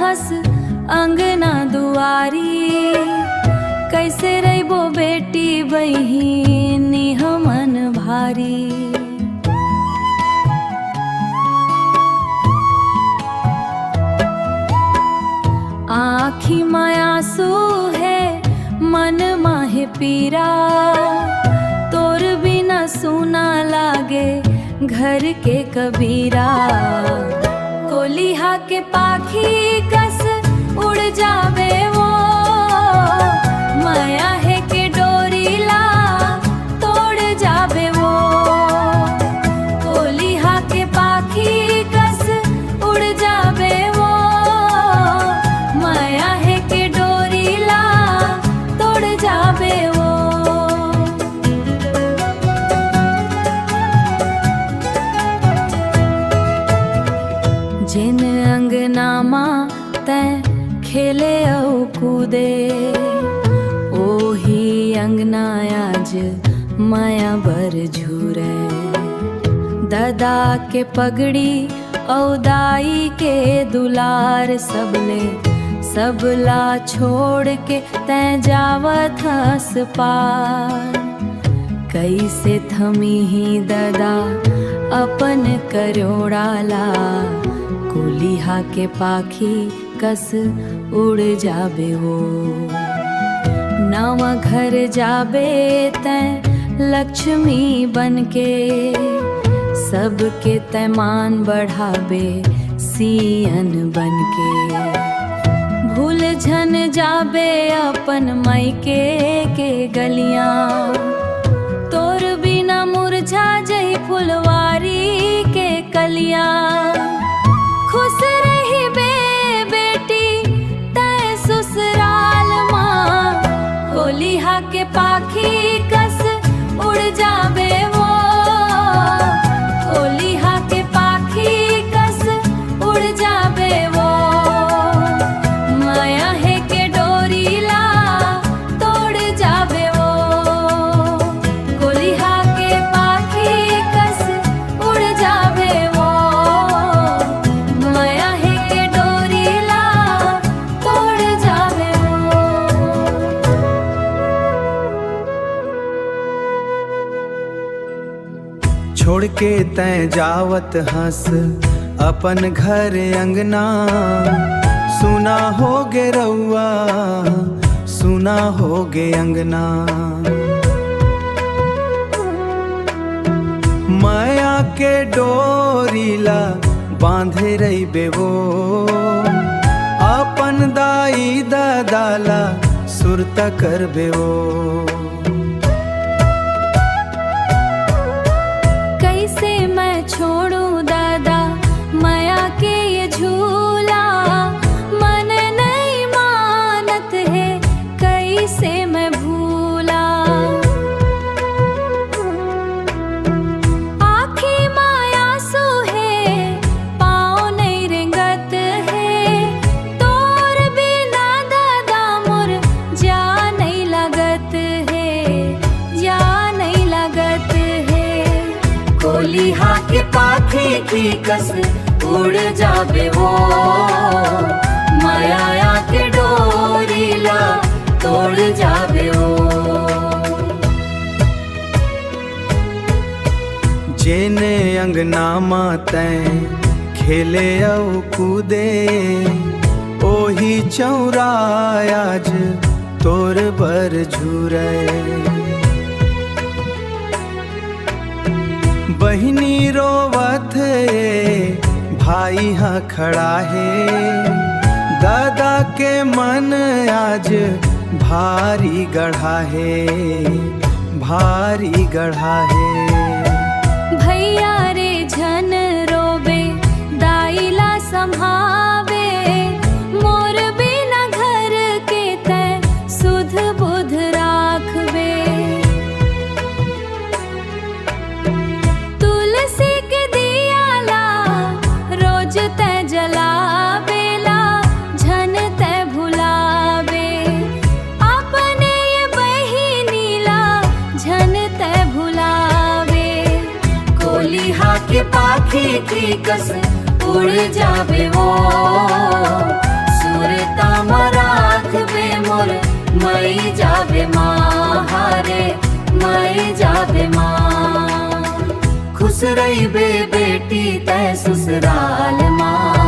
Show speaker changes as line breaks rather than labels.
हस अंगना दुआरी। कैसे रहिबो बेटी बहिनी हमन भारी। आँखी मायासू है मन माहे पीरा। तोर बिना सुना लागे घर के कबीरा। कोलिहा के पाखी कस उड़ जावे वो। माया है के डोरीला तोड़ जावे वो। कोलिहा के पाखी कस उड़ जावे वो। माया है के डोरीला तोड़ जावे वो। जिन अंगना माँ तैं खेले औ कूदे। ओही अंगना आज माया बर झूरे। दादा के पगड़ी औ दाई के दुलार सबले। सबला छोड़ के तैं जावत हस पार। कैसे थमी ही दादा अपन करोड़ाला। कोलिहा के पाखी कस उड़ जाबे वो। नवा घर जाबे तैं लक्ष्मी बनके। सबके तैं मान बढ़ाबे सियन बनके। भूल झन जाबे अपन मायके के गलियां। तोर बिना मुरझा जही फुलवारी के कलियां। खुश रही बे बेटी तै ससुराल माँ। कोलिहा के पाखी कस उड़ जाबे वो। कोलिहा के पाखी कस उड़ जाबे वो। माया है के डोरीला तोड़ जाबे वो। कोलिहा के पाखी कस उड़ जाबे वो। माया है के डोरीला तोड़ जाबे वो।
छोड़ के तैं जावत हंस अपन घर अंगना। सुना हो गे रउआ सुना हो गे अंगना। माया के डोरीला बांधे रही बेवो। अपन दाई दादाला सुरता कर बेवो।
कैसे मैं छोड़ूं दादा माया के ये झूला। मन नहीं मानत है कैसे मैं भूला। आँखी मायासू है पाँव नहीं रेंगत है। तोर बिना दादा मोर जा नहीं लगत है। जा नहीं लगत है। कोलिहा के पाखी की कस उड़ जाबे वो। माया के डोरीला तोड़ जाबे वो।
जेने अंगना माँ तैं खेले औ कूदे। ओही चौरा आज तोर बर झूरे। बहिनी रोवत भाई हाँ खड़ा है। दादा के मन आज भारी गढ़ा है। भारी गढ़ा है।
भैया रे झन रोबे दाईला संभावे। मोर बिना घर के तैं सुध बुध राखबे। तुलसी के दियाला रोज तैं जलावेला। झन तैं भुलावे अपने ये बहिनीला। झन तैं भुलावे। कोलिहा के पाखी की कस उड़ जाबे वो। मोर तामा राखबे मोर मई जाबे माँ हारे मई जाबे माँ खुश रही बे बेटी तै ससुराल माँ